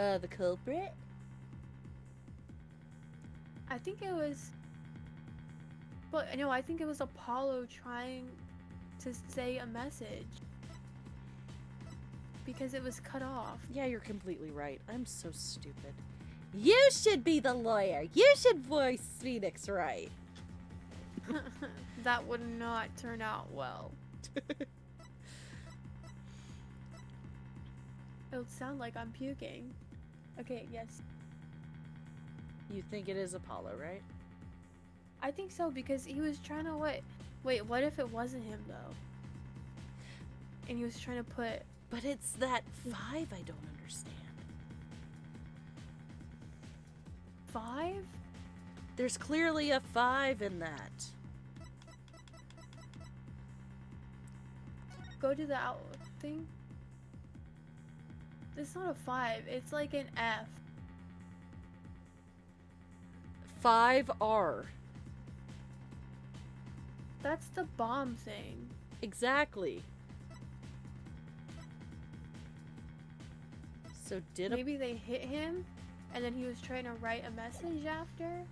The culprit? I think it was... But, no, I think it was Apollo trying to say a message. Because it was cut off. Yeah, you're completely right. I'm so stupid. You should be the lawyer. You should voice Phoenix right. That would not turn out well. It would sound like I'm puking. Okay, yes. You think it is Apollo, right? I think so, because he was trying to what? Wait, what if it wasn't him, though? And he was trying to put... But it's that 5 I don't understand. 5? There's clearly a 5 in that. Go to the out thing. It's not a 5. It's like an F. 5R. That's the bomb thing. Exactly. So did Maybe they hit him, and then he was trying to write a message after?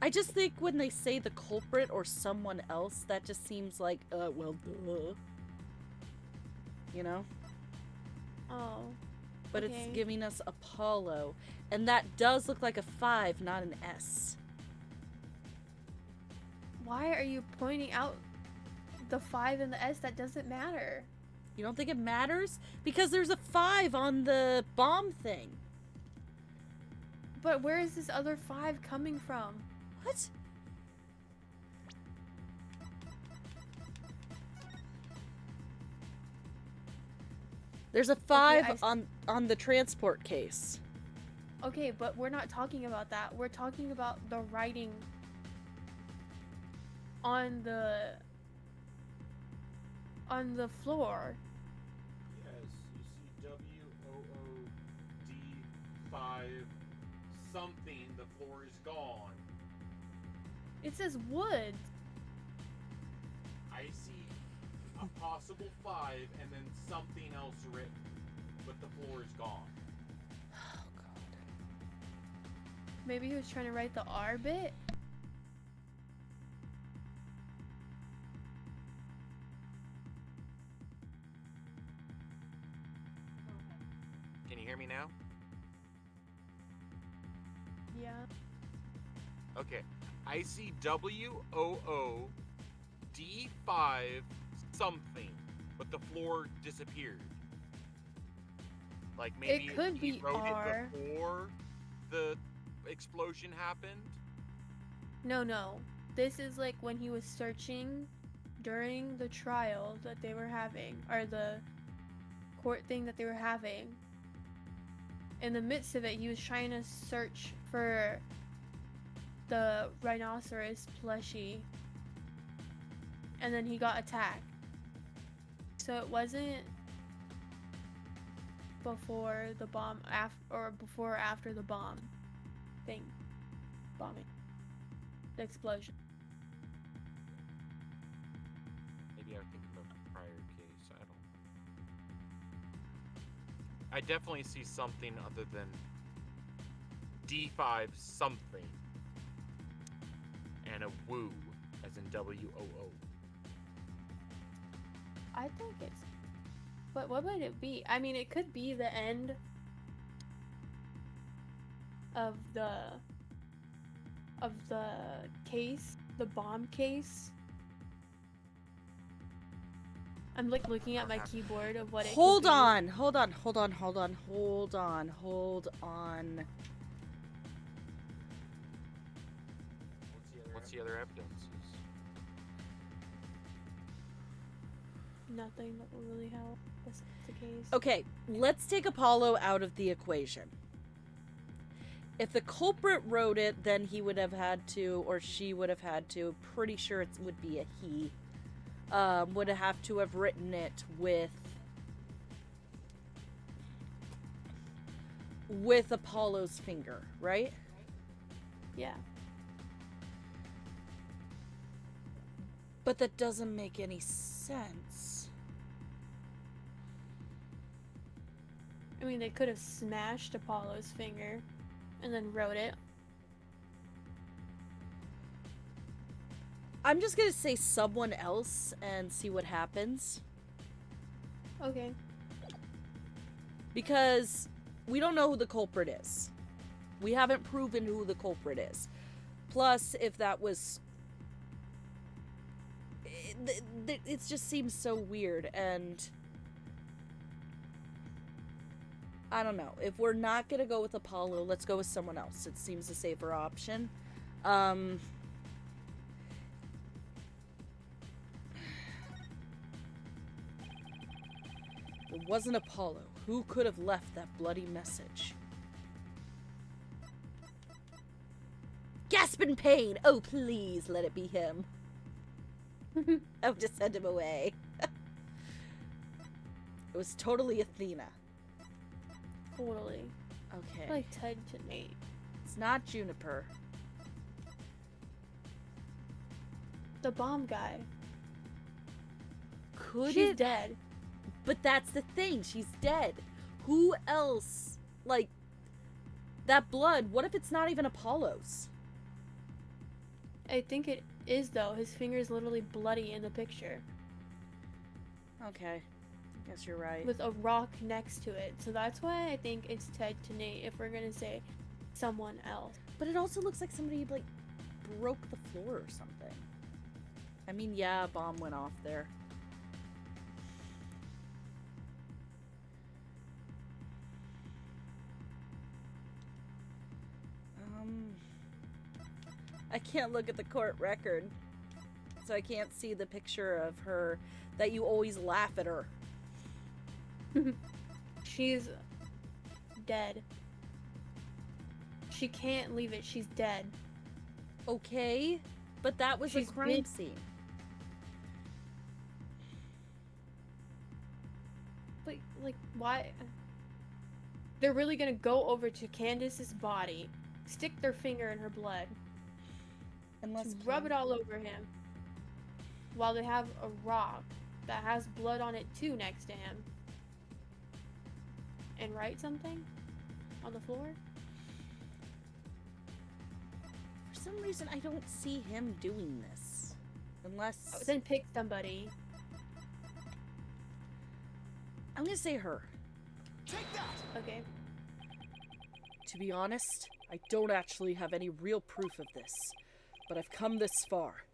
I just think when they say the culprit or someone else, that just seems like, well, duh. You know? Oh. But okay. It's giving us Apollo. And that does look like a 5, not an S. Why are you pointing out the 5 and the S? That doesn't matter. You don't think it matters? Because there's a 5 on the bomb thing. But where is this other 5 coming from? What? There's a 5 Okay, on the transport case. Okay, but we're not talking about that. We're talking about the writing on the floor. Yes, you see WOOD5 something. The floor is gone. It says wood. I see a possible 5 and then something else written, but the floor is gone. Oh, God. Maybe he was trying to write the R bit. Can you hear me now? Yeah. Okay. I see WOOD5 something, but the floor disappeared. Like maybe It could he be wrote R. it before the explosion happened. No. This is like when he was searching during the trial that they were having, or the court thing that they were having. In the midst of it, he was trying to search for the rhinoceros plushie, and then he got attacked. So it wasn't before the bomb, or before or after the bomb thing, bombing, the explosion. Maybe I think of a prior case. I definitely see something other than D5 something and a woo as in WOO. I think it's... But what would it be? I mean, it could be the end of the case, the bomb case. I'm like looking at my keyboard of what it Hold could be. on. What's the other evidences? Nothing that will really help. That's the case. Okay, let's take Apollo out of the equation. If the culprit wrote it, then he would have had to, or she would have had to, pretty sure it would be a he, would have to have written it with Apollo's finger, right? Yeah. But that doesn't make any sense. I mean, they could have smashed Apollo's finger and then wrote it. I'm just gonna say someone else and see what happens. Okay. Because we don't know who the culprit is. We haven't proven who the culprit is. Plus, if that was... It just seems so weird, and... I don't know. If we're not gonna go with Apollo, let's go with someone else. It seems a safer option. It wasn't Apollo. Who could have left that bloody message? Gasp in pain! Oh, please let it be him. Oh, just send him away. It was totally Athena. Totally. Okay. Like Ted to Nate. It's not Juniper. The bomb guy. Could She's it? dead. But that's the thing. She's dead. Who else? Like, that blood, what if it's not even Apollo's? I think it is, though. His finger's literally bloody in the picture. Okay. I guess you're right. With a rock next to it. So that's why I think it's Ted to Nate if we're gonna say someone else. But it also looks like somebody, like, broke the floor or something. I mean, yeah, a bomb went off there. I can't look at the court record, so I can't see the picture of her that you always laugh at her. She's dead. She can't leave it. She's dead. Okay, but that was She's a crime scene. But, like, why? They're really gonna go over to Candace's body, stick their finger in her blood, Unless to rub it all over him, while they have a rock that has blood on it too next to him, and write something on the floor? For some reason, I don't see him doing this. Unless... Oh, then pick somebody. I'm gonna say her. Take that! Okay. To be honest, I don't actually have any real proof of this. But I've come this far.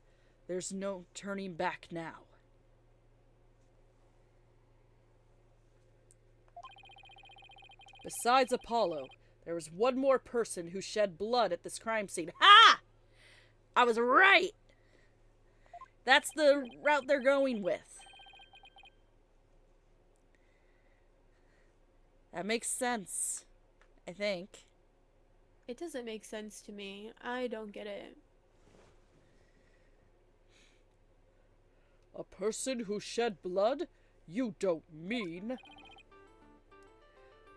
There's no turning back now. Besides Apollo, there was one more person who shed blood at this crime scene. Ha! I was right! That's the route they're going with. That makes sense, I think. It doesn't make sense to me. I don't get it. A person who shed blood? You don't mean...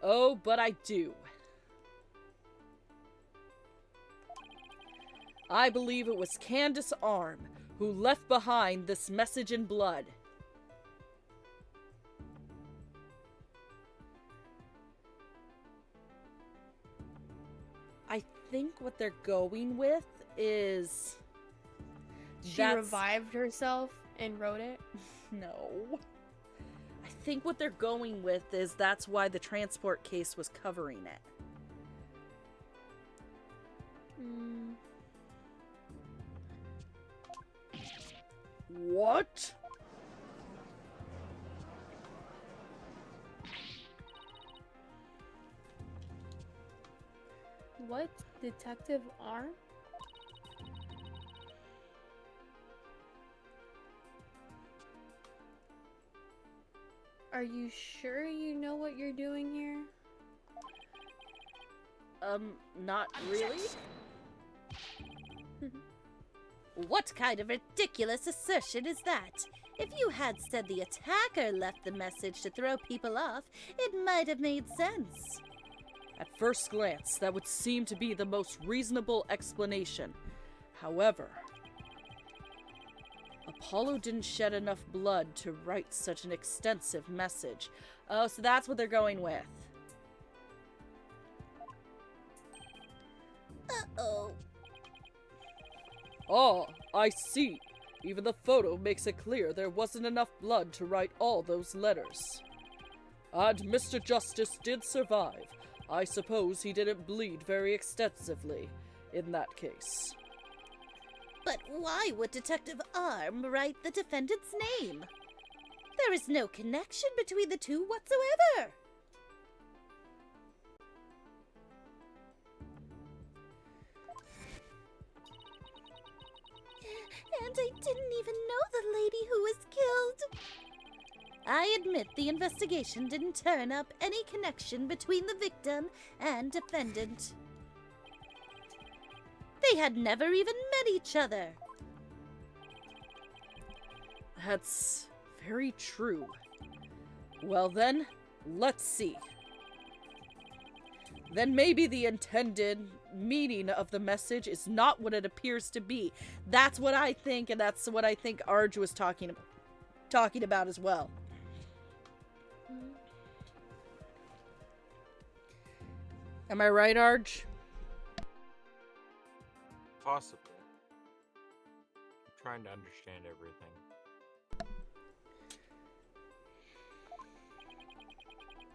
Oh, but I do. I believe it was Candace Arm who left behind this message in blood. I think what they're going with is... She revived herself and wrote it? No. I think what they're going with is that's why the transport case was covering it. What? What? Detective Arm? Are you sure you know what you're doing here? Not really? What kind of ridiculous assertion is that? If you had said the attacker left the message to throw people off, it might have made sense. At first glance, that would seem to be the most reasonable explanation. However, Apollo didn't shed enough blood to write such an extensive message. Oh, so that's what they're going with. Uh-oh. Ah, I see. Even the photo makes it clear there wasn't enough blood to write all those letters. And Mr. Justice did survive. I suppose he didn't bleed very extensively in that case. But why would Detective Arm write the defendant's name? There is no connection between the two whatsoever. And I didn't even know the lady who was killed. I admit the investigation didn't turn up any connection between the victim and defendant. They had never even met each other. That's very true. Well then, let's see. Then maybe the intended meaning of the message is not what it appears to be. That's what I think, and that's what I think Arj was talking about as well. Am I right, Arj? Possibly. I'm trying to understand everything.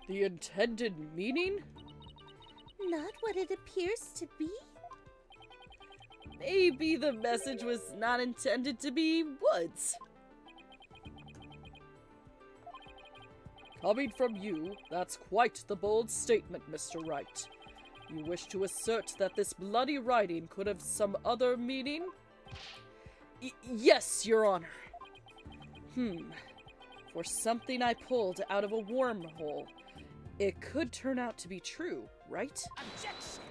The intended meaning? Not what it appears to be? Maybe the message was not intended to be Woods. Coming from you, that's quite the bold statement, Mr. Wright. You wish to assert that this bloody writing could have some other meaning? Yes, Your Honor. For something I pulled out of a wormhole, it could turn out to be true, right? Objection!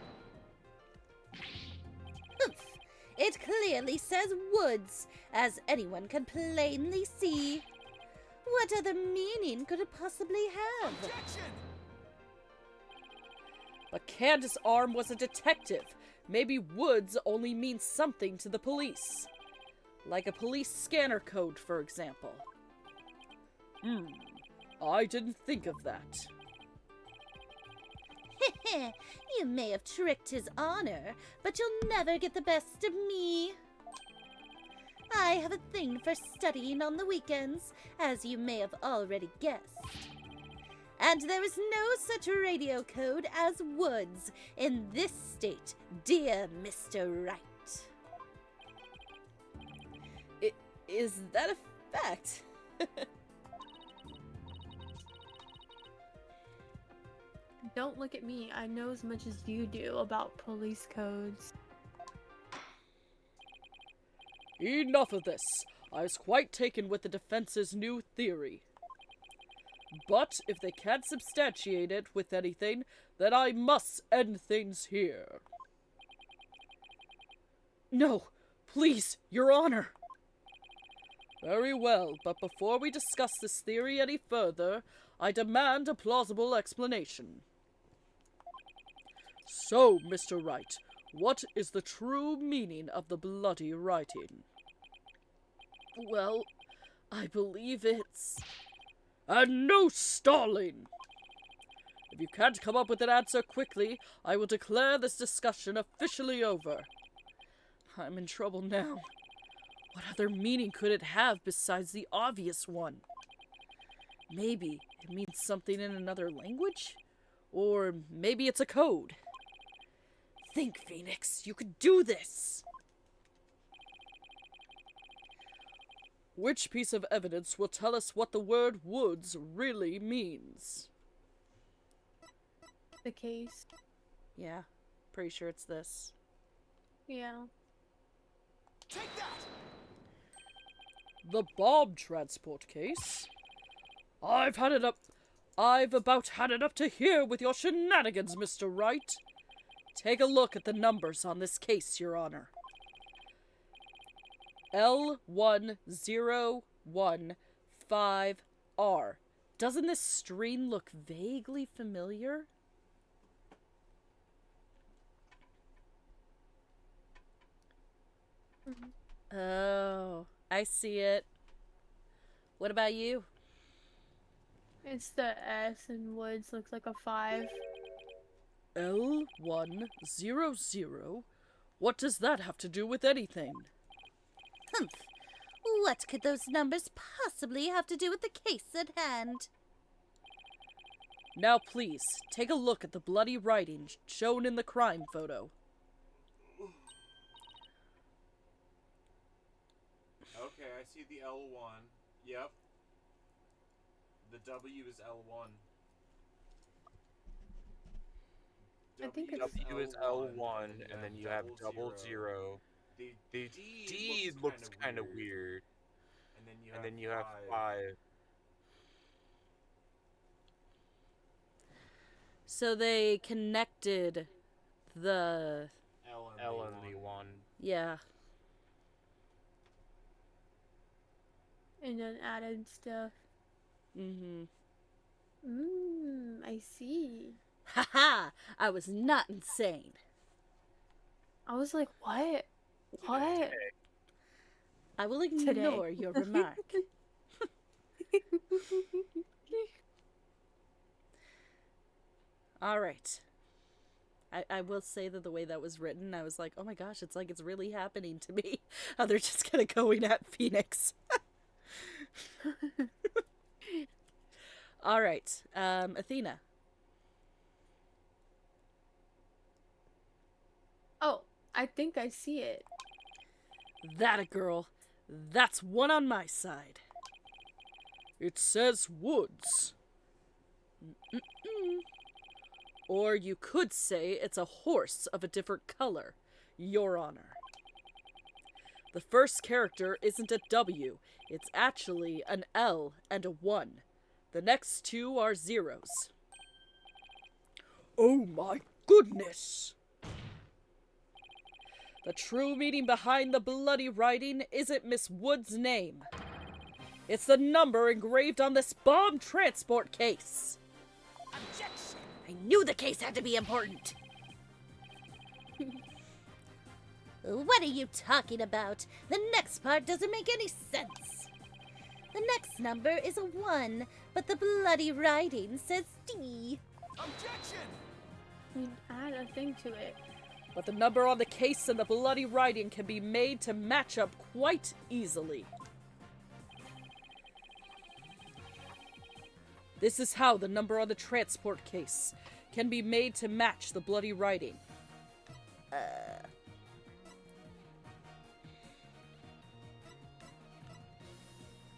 Humph! It clearly says Woods, as anyone can plainly see. What other meaning could it possibly have? Objection! But Candace Arm was a detective. Maybe Woods only means something to the police. Like a police scanner code, for example. I didn't think of that. You may have tricked His Honor, but you'll never get the best of me. I have a thing for studying on the weekends, as you may have already guessed. And there is no such radio code as Woods in this state, dear Mr. Wright. Is that a fact? Don't look at me. I know as much as you do about police codes. Enough of this. I was quite taken with the defense's new theory. But if they can't substantiate it with anything, then I must end things here. No, please, Your Honor. Very well, but before we discuss this theory any further, I demand a plausible explanation. So, Mr. Wright, what is the true meaning of the bloody writing? Well, I believe it's... And no stalling! If you can't come up with an answer quickly, I will declare this discussion officially over. I'm in trouble now. What other meaning could it have besides the obvious one? Maybe it means something in another language? Or maybe it's a code. Think, Phoenix, you could do this! Which piece of evidence will tell us what the word Woods really means? The case. Yeah, pretty sure it's this. Yeah. Take that! The bomb transport case? I've about had it up to here with your shenanigans, Mr. Wright. Take a look at the numbers on this case, Your Honor. L1015R. Doesn't this string look vaguely familiar? Oh, I see it. What about you? It's the S and Woods looks like a 5. L100? What does that have to do with anything? Humph. What could those numbers possibly have to do with the case at hand? Now please, take a look at the bloody writing shown in the crime photo. Okay, I see the L1. Yep. The W is L1. I think it's W is L1, and then you have 00. The D looks kind of weird. And then you have 5. So they connected the... L and the 1. Yeah. and then added stuff. Mm-hmm. I see. Haha! I was not insane. I was like, what? What? I will ignore your remark. All right. I will say that the way that was written, I was like, oh my gosh, it's like it's really happening to me. How they're just kind of going at Phoenix. All right. Athena. Oh, I think I see it. That a girl. That's one on my side. It says woods. Or you could say it's a horse of a different color, Your Honor. The first character isn't a W, it's actually an L and a 1. The next two are zeros. Oh my goodness! The true meaning behind the bloody writing isn't Miss Wood's name. It's the number engraved on this bomb transport case. Objection! I knew the case had to be important. What are you talking about? The next part doesn't make any sense. The next number is a 1, but the bloody writing says D. Objection! You add a thing to it. But the number on the case and the bloody writing can be made to match up quite easily. This is how the number on the transport case can be made to match the bloody writing.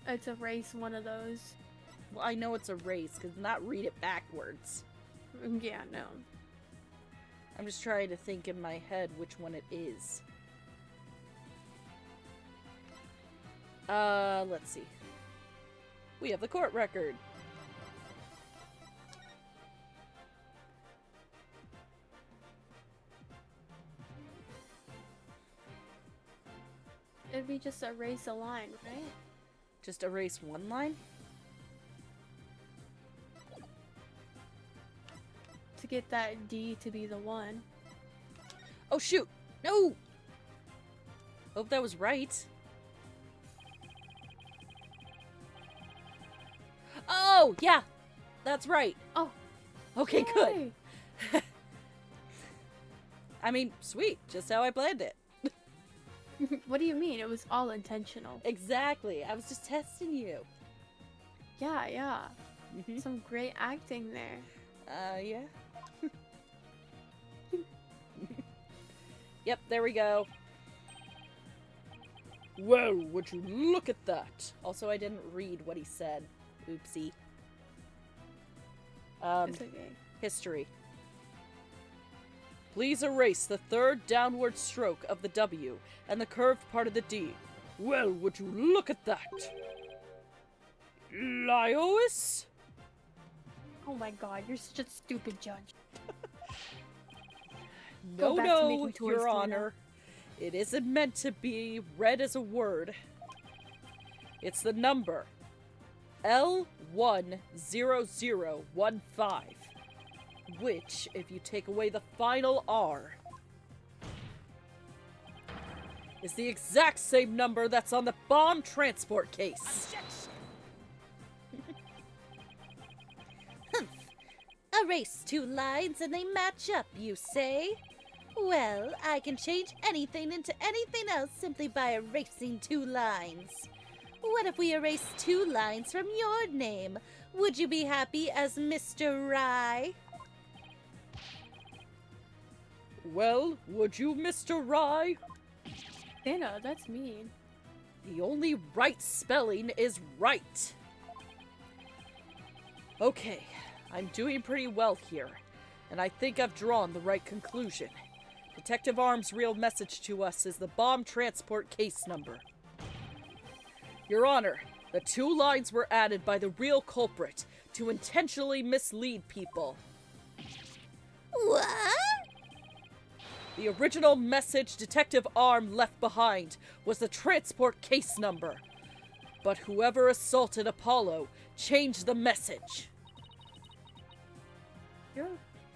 It's erase one of those. Well, I know it's a race, because not read it backwards. Yeah, no. I'm just trying to think in my head which one it is. Let's see. We have the court record. It'd be just erase a line, right? Just erase one line? To get that D to be the 1. Oh shoot! No! Hope that was right. Oh, yeah! That's right. Oh. Okay, good. Yay! I mean, sweet. Just how I planned it. What do you mean? It was all intentional. Exactly. I was just testing you. Yeah, yeah. Mm-hmm. Some great acting there. Yeah. Yep, there we go. Well, would you look at that? Also, I didn't read what he said. Oopsie. It's okay. History. Please erase the third downward stroke of the W and the curved part of the D. Well, would you look at that? Liois? Oh my god, you're such a stupid judge. No, Go back to no, making toys, Your Tina. Honor. It isn't meant to be read as a word. It's the number L10015, which, if you take away the final R, is the exact same number that's on the bomb transport case. Objection! Erase 2 lines and they match up, you say? Well, I can change anything into anything else simply by erasing 2 lines. What if we erase 2 lines from your name? Would you be happy as Mr. Rye? Well, would you, Mr. Rye? Anna, that's mean. The only right spelling is right. Okay, I'm doing pretty well here, and I think I've drawn the right conclusion. Detective Arm's real message to us is the bomb transport case number. Your Honor, the 2 lines were added by the real culprit to intentionally mislead people. What? The original message Detective Arm left behind was the transport case number. But whoever assaulted Apollo changed the message.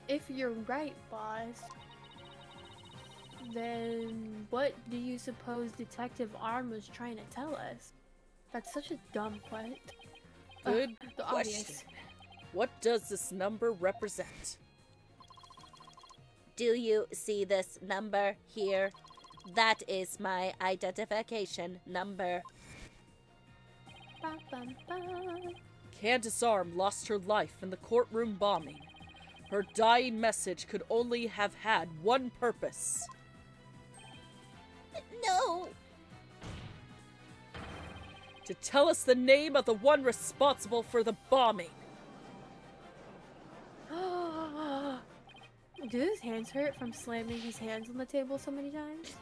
If you're right, boss, then what do you suppose Detective Arm was trying to tell us? That's such a dumb question. Good The question. obvious. What does this number represent? Do you see this number here? That is my identification number. Bum, bum, bum. Candace Arm lost her life in the courtroom bombing. Her dying message could only have had one purpose. No! To tell us the name of the one responsible for the bombing. Do his hands hurt from slamming his hands on the table so many times?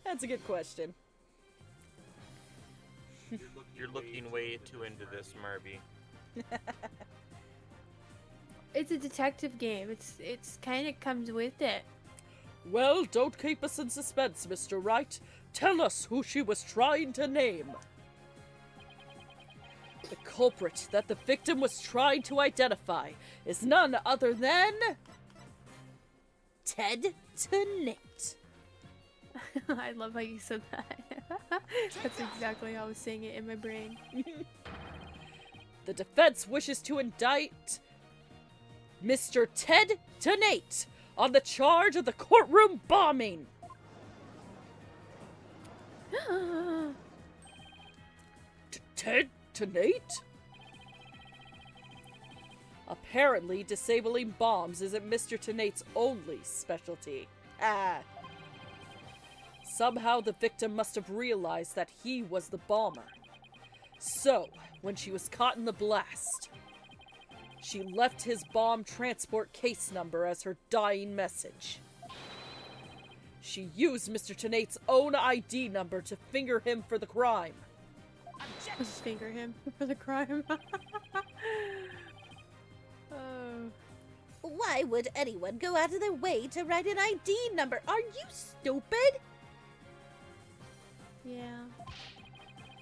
That's a good question. You're looking way too into this, Marbee. It's a detective game. It's kind of comes with it. Well, don't keep us in suspense, Mr. Wright. Tell us who she was trying to name. The culprit that the victim was trying to identify is none other than... Ted to Nate. I love how you said that. That's exactly how I was saying it in my brain. The defense wishes to indict Mr. Ted to Nate on the charge of the courtroom bombing. Ted to Nate? Apparently, disabling bombs isn't Mr. Tenate's only specialty. Somehow the victim must have realized that he was the bomber. So, when she was caught in the blast, she left his bomb transport case number as her dying message. She used Mr. Tenate's own ID number to finger him for the crime. Just finger him for the crime. Oh. Why would anyone go out of their way to write an ID number? Are you stupid? Yeah.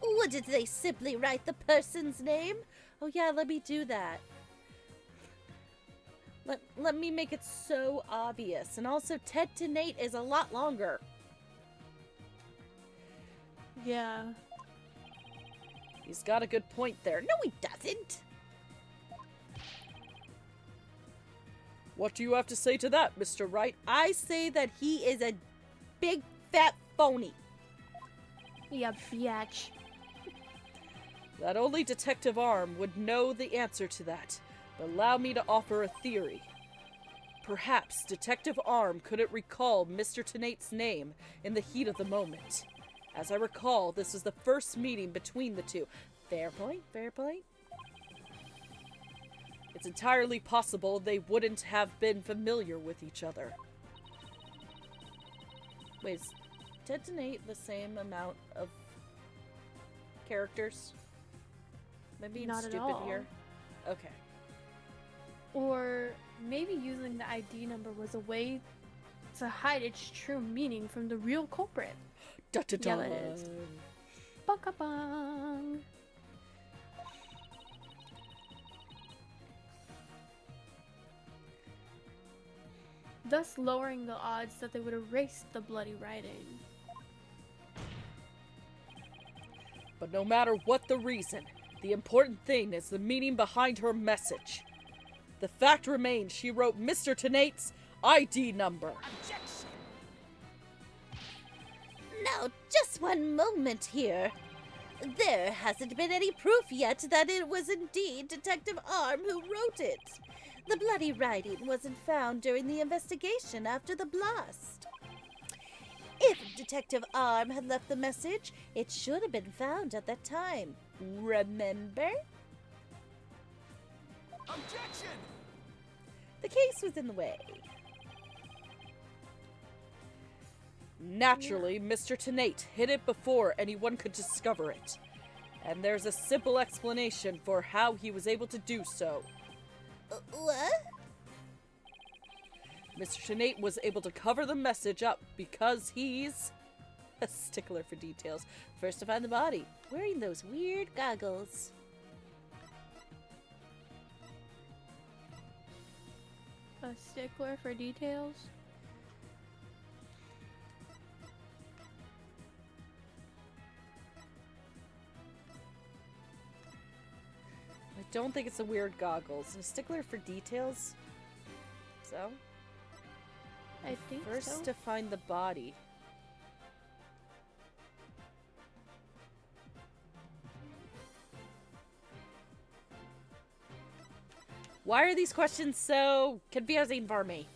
Wouldn't they simply write the person's name? Oh yeah, let me do that. Let me make it so obvious. And also, Ted to Nate is a lot longer. Yeah. He's got a good point there. No, he doesn't. What do you have to say to that, Mr. Wright? I say that he is a big fat phony. Yeah, biatch. That only Detective Arm would know the answer to that. But allow me to offer a theory. Perhaps Detective Arm couldn't recall Mr. Tenate's name in the heat of the moment. As I recall, this was the first meeting between the two. Fair point, fair point. It's entirely possible they wouldn't have been familiar with each other. Wait, is Ted to Nate the same amount of characters? Am I being Not at stupid all. here? Okay. Or maybe using the ID number was a way to hide its true meaning from the real culprit. Da, da, da. Yeah, it is. Bang. thus lowering the odds that they would erase the bloody writing. But no matter what the reason, the important thing is the meaning behind her message. The fact remains she wrote Mr. Tenate's ID number. Objection! Now, just one moment here. There hasn't been any proof yet that it was indeed Detective Arm who wrote it. The bloody writing wasn't found during the investigation after the blast. If Detective Arm had left the message, it should have been found at that time. Remember? Objection! The case was in the way. Naturally, Mr. Tenate hid it before anyone could discover it. And there's a simple explanation for how he was able to do so. What? Mr. Tenate was able to cover the message up because he's a stickler for details. First to find the body, Wearing those weird goggles. A stickler for details? I don't think it's the weird goggles. A stickler for details. So, I think first so. to find the body. Why are these questions so confusing for me?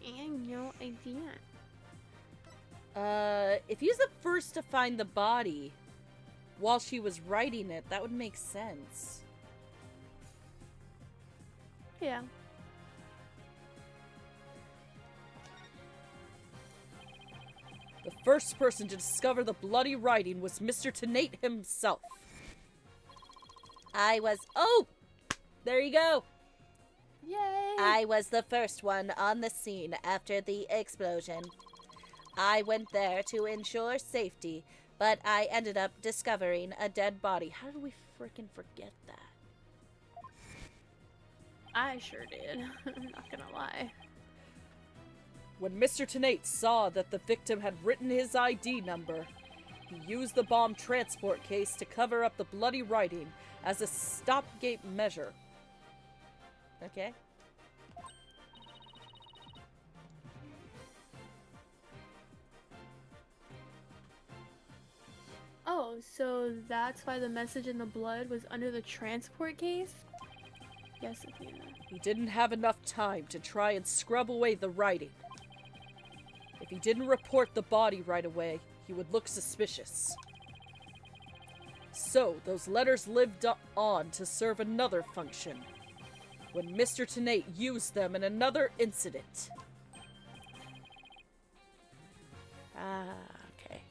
I have no idea. If he's the first to find the body while she was writing it, that would make sense. Yeah. The first person to discover the bloody writing was Mr. Tenate himself. Oh! There you go. Yay! I was the first one on the scene after the explosion. I went there to ensure safety, but I ended up discovering a dead body. How did we freaking forget that? I sure did. I'm not gonna lie. When Mr. Tenate saw that the victim had written his ID number, he used the bomb transport case to cover up the bloody writing as a stopgap measure. Okay. Oh, so that's why the message in the blood was under the transport case? Yes, Athena. He didn't have enough time to try and scrub away the writing. If he didn't report the body right away, he would look suspicious. So, those letters lived on to serve another function, when Mr. Tenate used them in another incident. Okay.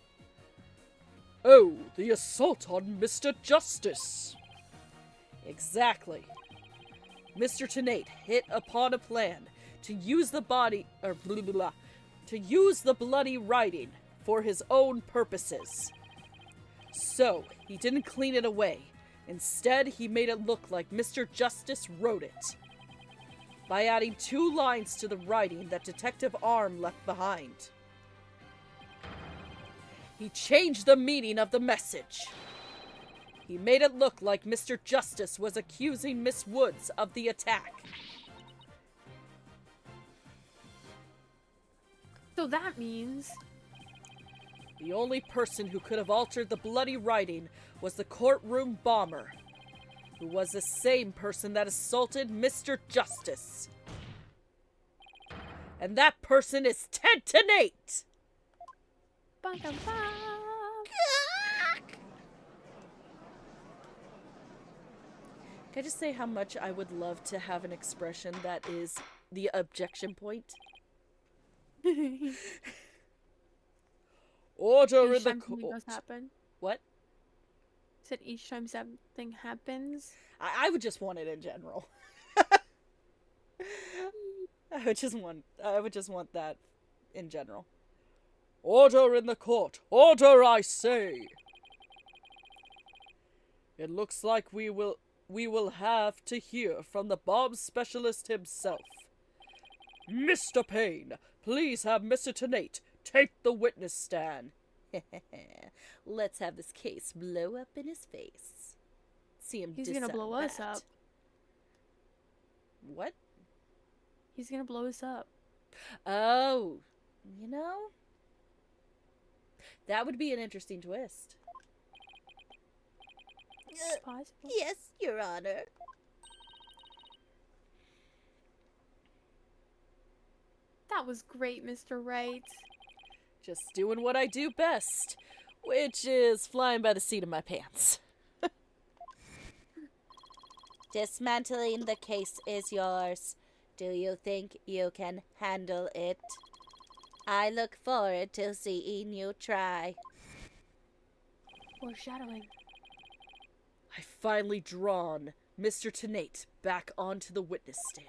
Oh, the assault on Mr. Justice! Exactly. Mr. Tenate hit upon a plan to use the to use the bloody writing for his own purposes. So, he didn't clean it away. Instead, he made it look like Mr. Justice wrote it by adding 2 lines to the writing that Detective Arm left behind. He changed the meaning of the message. He made it look like Mr. Justice was accusing Miss Woods of the attack. So that means... The only person who could have altered the bloody writing was the courtroom bomber, who was the same person that assaulted Mr. Justice. And that person is Ted Tenate! Ba-da-ba. Can I just say how much I would love to have an expression that is the objection point? Order in Each the time something does court. happen. What? Said each time something happens. I would just want it in general. I would just want that in general. Order in the court. Order, I say. It looks like we will have to hear from the bomb specialist himself. Mr. Payne, please have Mr. Tenate take the witness stand. Let's have this case blow up in his face. See him He's gonna blow us up. What? He's gonna blow us up. Oh, you know, that would be an interesting twist. It's possible. Yes, Your Honor. That was great, Mr. Wright. Just doing what I do best, which is flying by the seat of my pants. Dismantling the case is yours. Do you think you can handle it? I look forward to seeing you try. Foreshadowing. I finally drawn Mr. Tenate back onto the witness stand.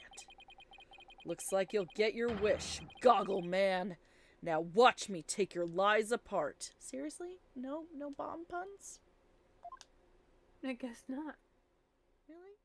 Looks like you'll get your wish, Goggle Man. Now watch me take your lies apart. Seriously? No bomb puns? I guess not. Really?